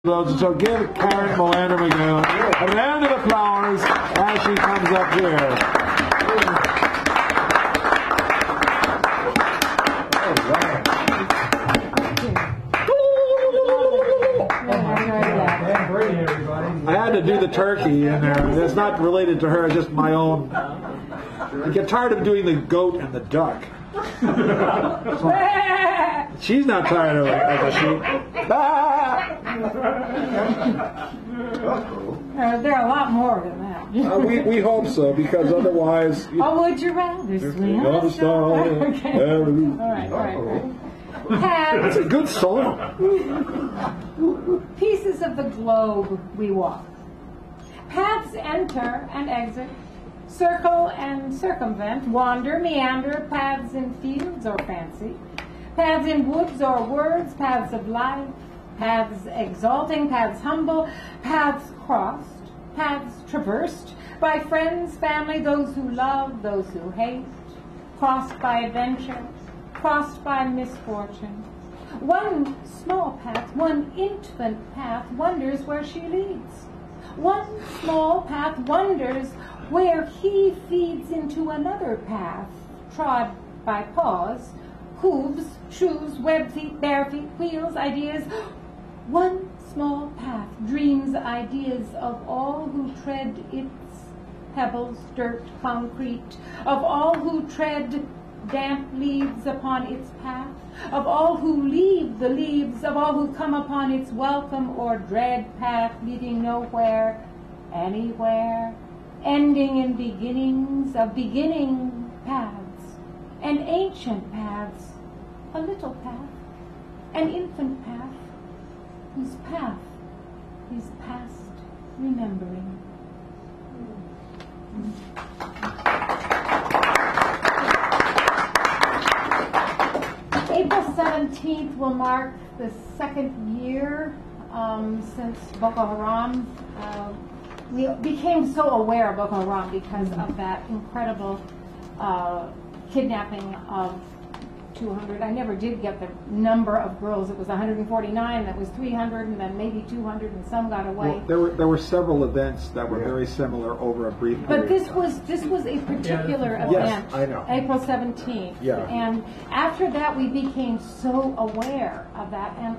So give Karen Molander Magoon a round of applause as she comes up here. I had to do the turkey in there. It's not related to her, it's just my own. I get tired of doing the goat and the duck. She's not tired of a sheep. There are a lot more than that. We hope so, because otherwise... Oh, would you rather swing on a star? Okay. All right. That's a good song. Pieces of the globe we walk. Paths enter and exit. Circle and circumvent. Wander, meander. Paths in fields or fancy. Paths in woods or words. Paths of life. Paths exalting. Paths humble. Paths crossed. Paths traversed. By friends, family, those who love, those who hate. Crossed by adventure. Crossed by misfortune. One small path, one infant path, wonders where she leads. One small path wonders where he feeds into another path, trod by paws, hooves, shoes, web feet, bare feet, wheels, ideas. One small path dreams ideas of all who tread its pebbles, dirt, concrete, of all who tread damp leaves upon its path, of all who leave the leaves, of all who come upon its welcome or dread path, leading nowhere, anywhere, ending in beginnings of beginning paths, and ancient paths, a little path, an infant path, whose path is past remembering. April 17th will mark the second year since Boko Haram. We became so aware of Boko Haram because of that incredible kidnapping of 200. I never did get the number of girls. It was 149, that was 300, and then maybe 200, and some got away. Well, there were several events that were very similar over a brief period. But this was a particular event. Yes, I know. April 17th. Yeah. And after that, we became so aware of that, and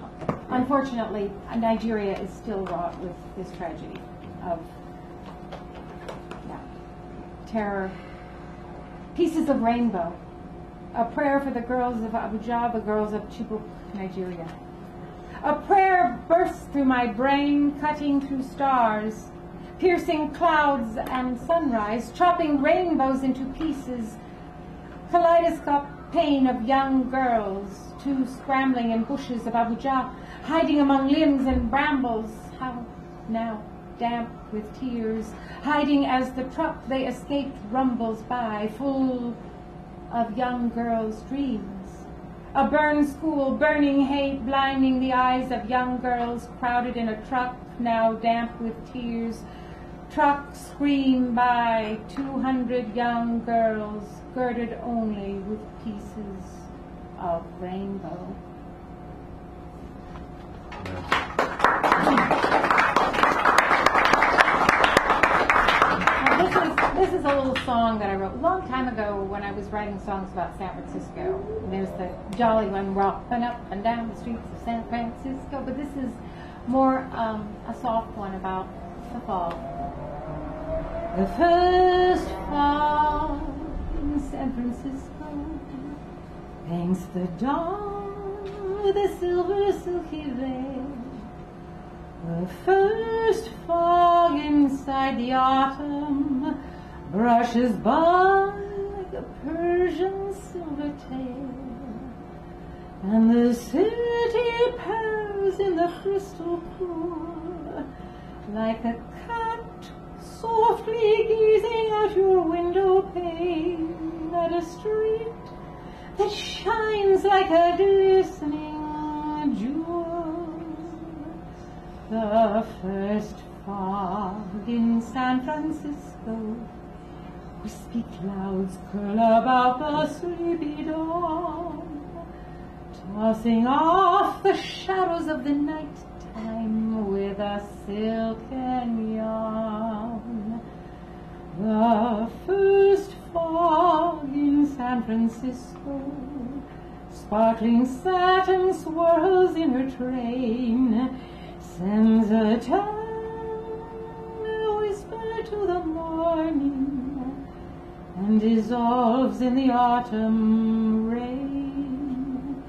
unfortunately, Nigeria is still wrought with this tragedy of terror. Pieces of rainbow. A prayer for the girls of Abuja, the girls of Chibok, Nigeria. A prayer bursts through my brain, cutting through stars, piercing clouds and sunrise, chopping rainbows into pieces. Kaleidoscope pain of young girls, two scrambling in bushes of Abuja, hiding among limbs and brambles. How now, damp with tears, hiding as the truck they escaped rumbles by, full of young girls' dreams. A burned school, burning hate, blinding the eyes of young girls crowded in a truck, now damp with tears. Truck scream by, 200 young girls, girded only with pieces of rainbow. This is a little song that I wrote a long time ago when I was writing songs about San Francisco. And there's the jolly one rocking up and down the streets of San Francisco. But this is more a soft one about the fall. The first fall in San Francisco paints the dawn with a silver silky veil. The first fog inside the autumn brushes by like a Persian silver tail, and the city purrs in the crystal pool like a cat softly gazing out your window pane at a street that shines like a glistening jewel. The first fog in San Francisco, wispy clouds curl about the sleepy dawn, tossing off the shadows of the night time with the silken yarn. The first fog in San Francisco, sparkling satin swirls in her train, sends a tender whisper to the morning, and dissolves in the autumn rain,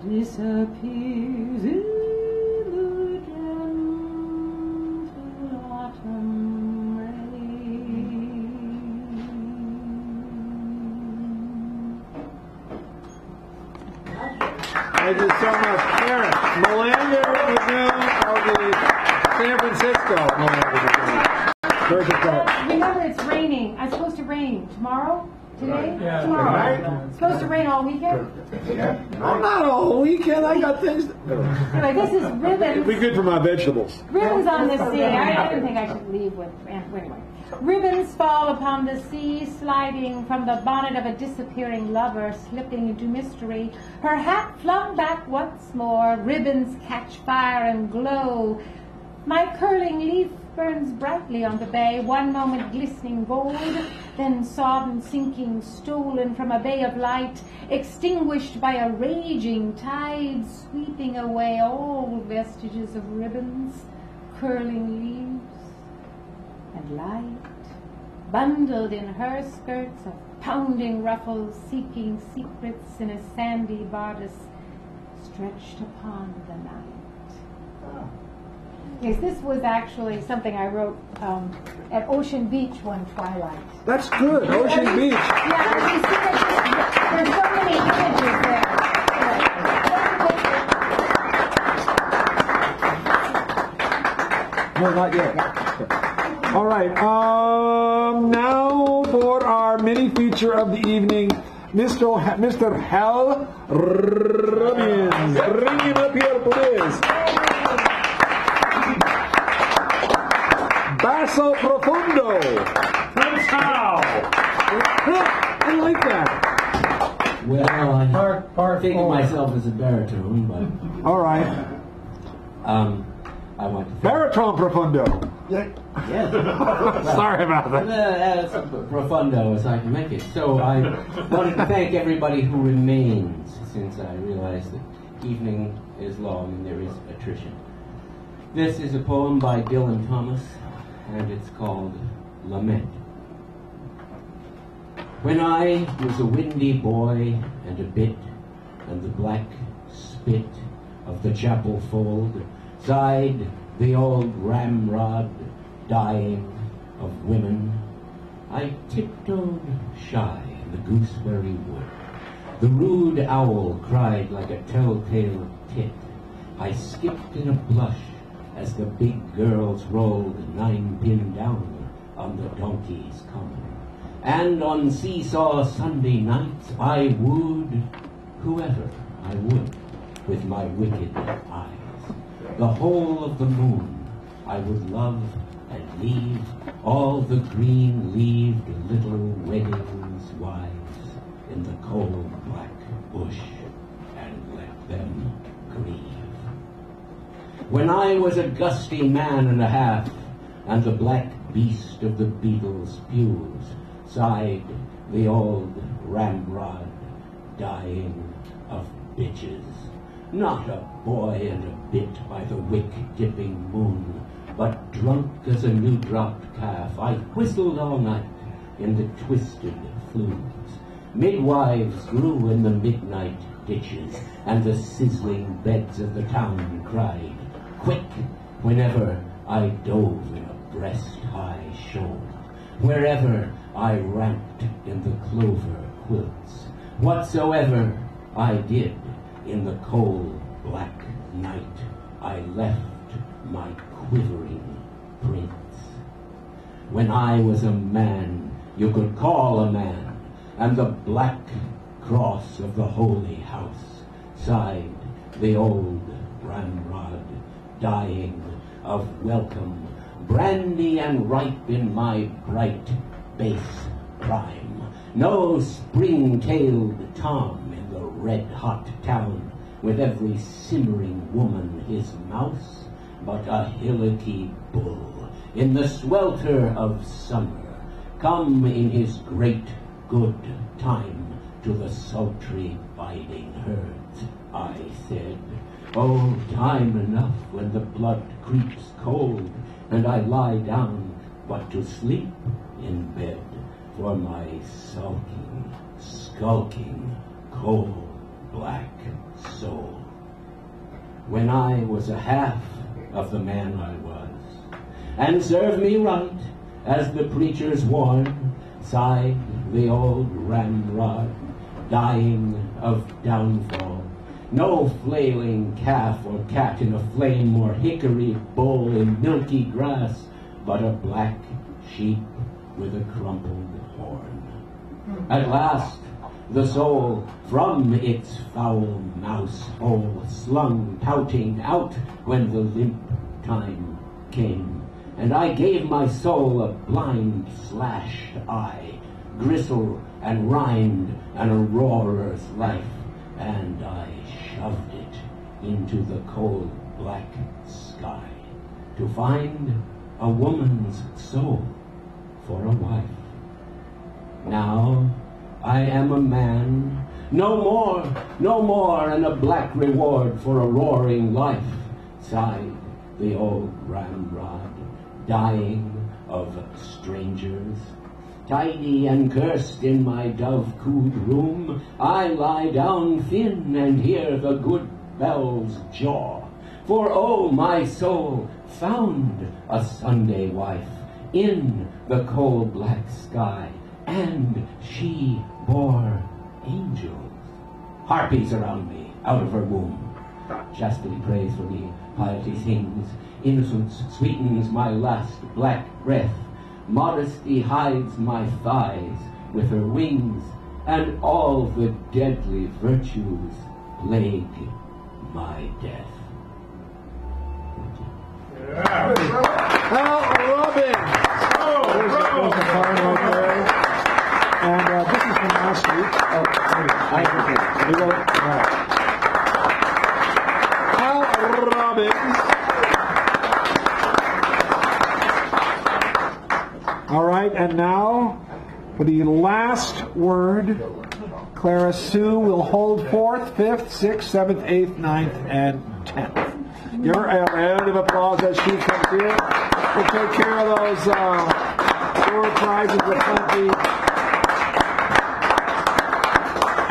disappears in the gentle autumn rain. Thank you so much, Eric. Melander Lagoon of the San Francisco Melander Lagoon. Perfect. Remember, it's raining. It's supposed to rain tomorrow, today, Yeah. tomorrow. Right. It's supposed to rain all weekend. I'm not all weekend. I got things. Anyway, this is ribbons. It'd be good for my vegetables. Ribbons on the sea. I didn't think I should leave with. Anyway, ribbons fall upon the sea, sliding from the bonnet of a disappearing lover, slipping into mystery. Her hat flung back once more. Ribbons catch fire and glow. My curling leaf burns brightly on the bay, one moment glistening gold, then sodden, sinking, stolen from a bay of light, extinguished by a raging tide, sweeping away all vestiges of ribbons, curling leaves, and light, bundled in her skirts of pounding ruffles, seeking secrets in a sandy bodice stretched upon the night. Yes, this was actually something I wrote at Ocean Beach one twilight. That's good. Ocean Beach. Yeah, you see, there's so many images there. No, not yet. All right. Now for our mini feature of the evening, Mr. Hal Robbins. Bring him up here, please. Basso profundo. That's how. I like that. Well, I think of myself as a baritone, but All right. I want to Baritone profundo. yes. Sorry about that. As profundo as I can make it. So I wanted to thank everybody who remains, since I realize that evening is long and there is attrition. This is a poem by Dylan Thomas, and it's called Lament. When I was a windy boy and a bit, and the black spit of the chapel fold sighed the old ramrod dying of women, I tiptoed shy in the gooseberry wood. The rude owl cried like a telltale tit. I skipped in a blush as the big girls rolled 9-pin down on the donkey's common. And on seesaw Sunday nights I wooed whoever I would with my wicked eyes. The whole of the moon I would love and leave all the green-leaved little weddings wives in the cold black bush and let them grieve. When I was a gusty man and a half, and the black beast of the Beatles' pews sighed the old ramrod dying of bitches. Not a boy and a bit by the wick-dipping moon, but drunk as a new-dropped calf, I whistled all night in the twisted flumes. Midwives grew in the midnight ditches, and the sizzling beds of the town cried, quick, whenever I dove in a breast-high shoal, wherever I ramped in the clover quilts, whatsoever I did in the cold black night, I left my quivering prints. When I was a man you could call a man, and the black cross of the holy house sighed the old ramrod dying of welcome, brandy and ripe in my bright base prime. No spring-tailed Tom in the red-hot town, with every simmering woman his mouse, but a hillocky bull, in the swelter of summer, come in his great good time to the sultry biding herds. I said, oh, time enough when the blood creeps cold, and I lie down but to sleep in bed for my sulking, skulking, coal black soul. When I was a half of the man I was, and serve me right, as the preachers warn, sighed the old ramrod, dying of downfall. No flailing calf or cat in a flame or hickory bull in milky grass, but a black sheep with a crumpled horn. At last, the soul from its foul mouse hole slung pouting out when the limp time came, and I gave my soul a blind slashed eye, gristle and rind and a roarer's life, and I shoved it into the cold black sky to find a woman's soul for a wife. Now I am a man, no more, and a black reward for a roaring life, sighed the old ramrod, dying of strangers. Tidy and cursed in my dove-cooed room, I lie down thin and hear the good bells jaw. For oh, my soul found a Sunday wife in the coal black sky, and she bore angels. Harpies around me, out of her womb. Chastity prays for me, piety sings. Innocence sweetens my last black breath. Modesty hides my thighs with her wings, and all the deadly virtues plague my death. Al Robbins! There's a card right there. And this is from last week. You wrote it? Al Robbins. All right, and now for the last word, Clara Sue will hold 4th, 5th, 6th, 7th, 8th, 9th, and 10th. Your round of applause as she comes here. We'll take care of those door prizes with plenty.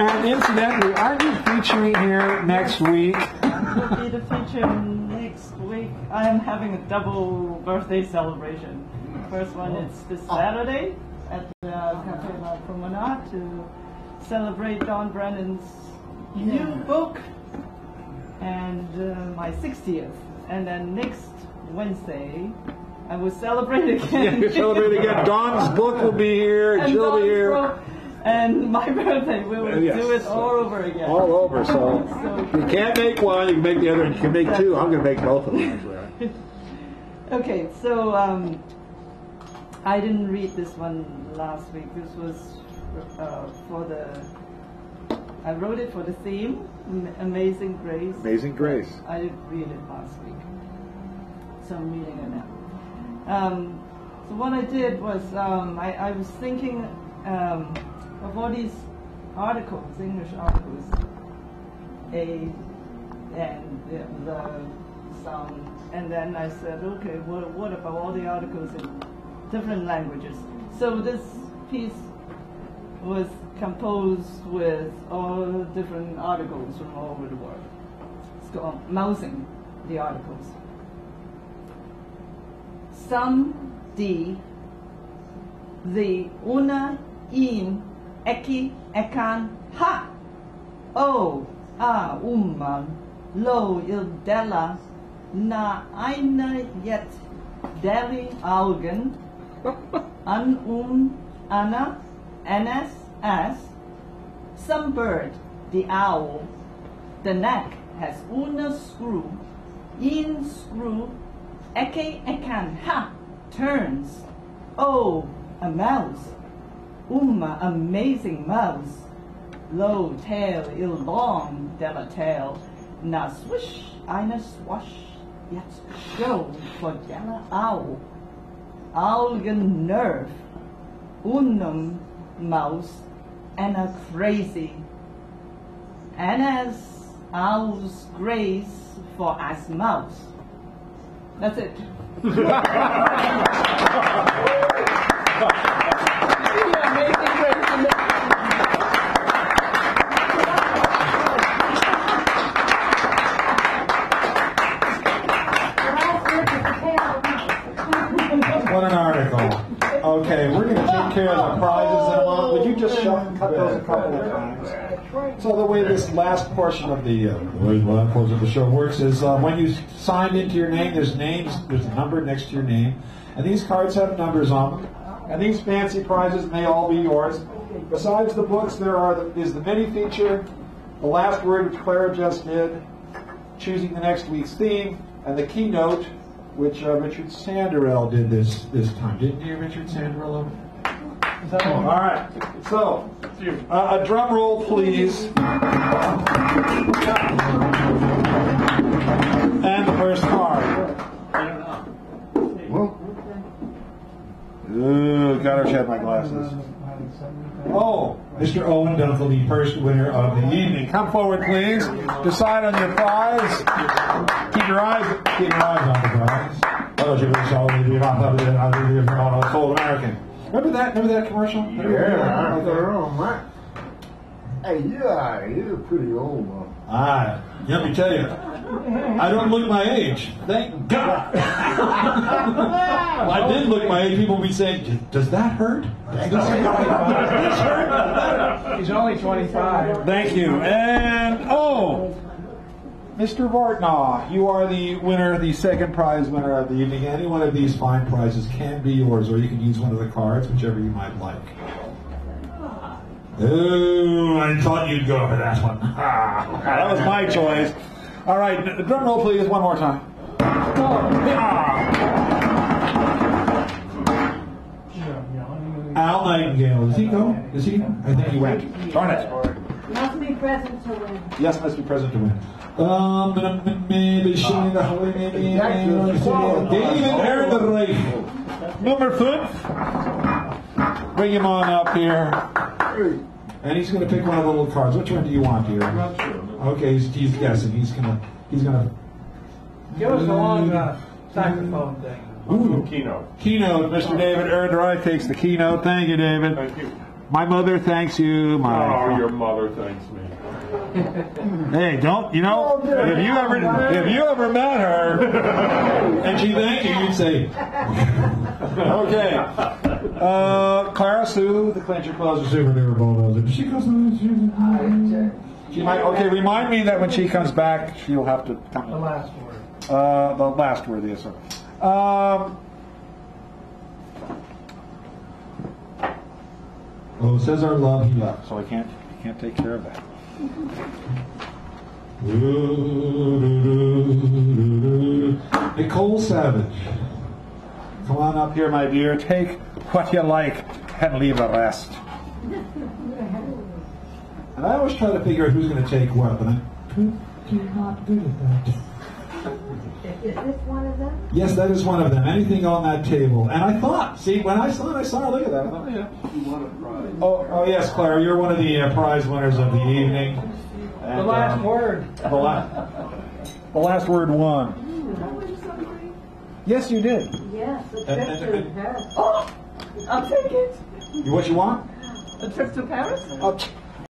And incidentally, aren't you featuring here next week? Will be the feature next week. I am having a double birthday celebration. First one is this Saturday at the Cafe La Promenade to celebrate Don Brennan's new book and my 60th. And then next Wednesday, I will celebrate again. Yeah, celebrate again. Don's book will be here, and she'll be here. And my birthday, we will do it all over again. All over, so you can't make one, you can make the other, and you can make two. I'm going to make both of them. Okay, so I didn't read this one last week. This was for the, I wrote it for the theme, Amazing Grace. Amazing Grace. I didn't read it last week, so I'm reading it now. So what I did was, I was thinking of all these articles, English articles, and the sound, and then I said, okay, what about all the articles in different languages? So this piece was composed with all different articles from all over the world. It's called Mousing the Articles. Some the una in eki ekan ha o a lo il della na eine yet deli augen an anna ns as some bird the owl the neck has una screw in screw eke ekan ha turns oh a mouse amazing mouse low tail il long della tail na swish eine swash It's show for Dana Owl. Augen nerve. Unum mouse and a crazy. And as owl's grace for as mouse. That's it. What an article. Okay, we're going to take care of the prizes in a moment. Would you just cut those a couple of times? So the way this last portion of the show works is when you sign into your name, there's a number next to your name, and these cards have numbers on them. And these fancy prizes may all be yours. Besides the books, is the mini feature, the last word which Clara just did, choosing the next week's theme, and the keynote, which Richard Sanderell did this time. Didn't you, Richard Sanderell? All right. So, a drum roll, please. And the first card. Ooh, gotta check my glasses. Oh, Mr. Owen Dunkel, the first winner of the evening. Come forward, please. Decide on your prize. Keep your eyes on the prize. Cold American. Remember that commercial? Yeah, I know. Hey, you're pretty old, man. Let me tell you, I don't look my age. Thank God. If I did look my age, people would be saying, does that hurt? Does this hurt? He's only 25. Thank you. And, Mr. Vortnaw, you are the winner, the second prize winner of the evening. Any one of these fine prizes can be yours, or you can use one of the cards, whichever you might like. Ooh, I thought you'd go for that one. That was my choice. All right, drum roll, please, one more time. Al Nightingale, does he go? Is he? I think he went. Darn it. Must be present to win. Yes, must be present to win. Maybe David earned the right. Number 5. Bring him on up here. And he's going to pick one of the little cards. Which one do you want here? I'm not sure. Okay, he's guessing. He's gonna. Give us a long saxophone thing. Ooh. Keynote. Keynote. Mr. David Erdreich takes the keynote. Thank you, David. Thank you. My mother thanks you. Your mother thanks me. Hey, don't you know? If you ever met her and she thanked you, you'd say, okay. Clara Sue, the clincher closer, super duper bulldozer. She goes. She might. Okay, remind me that when she comes back, she'll have to come. The last word. The last word, yes, sir. It says our love he left, so I can't take care of that. Nicole Savage, come on up here, my dear. Take what you like and leave the rest. And I always try to figure out who's going to take what, but I'm pretty not good at that. Is this one of them? Yes, that is one of them. Anything on that table. And I thought, when I saw it, look at that. I thought, yeah. You won a prize. Oh, yes, Clara, you're one of the prize winners of the evening. And, The last word. The last word won. Yes, you did. Yes, a trip to Paris. Oh, I'll take it. What you want? A trip to Paris?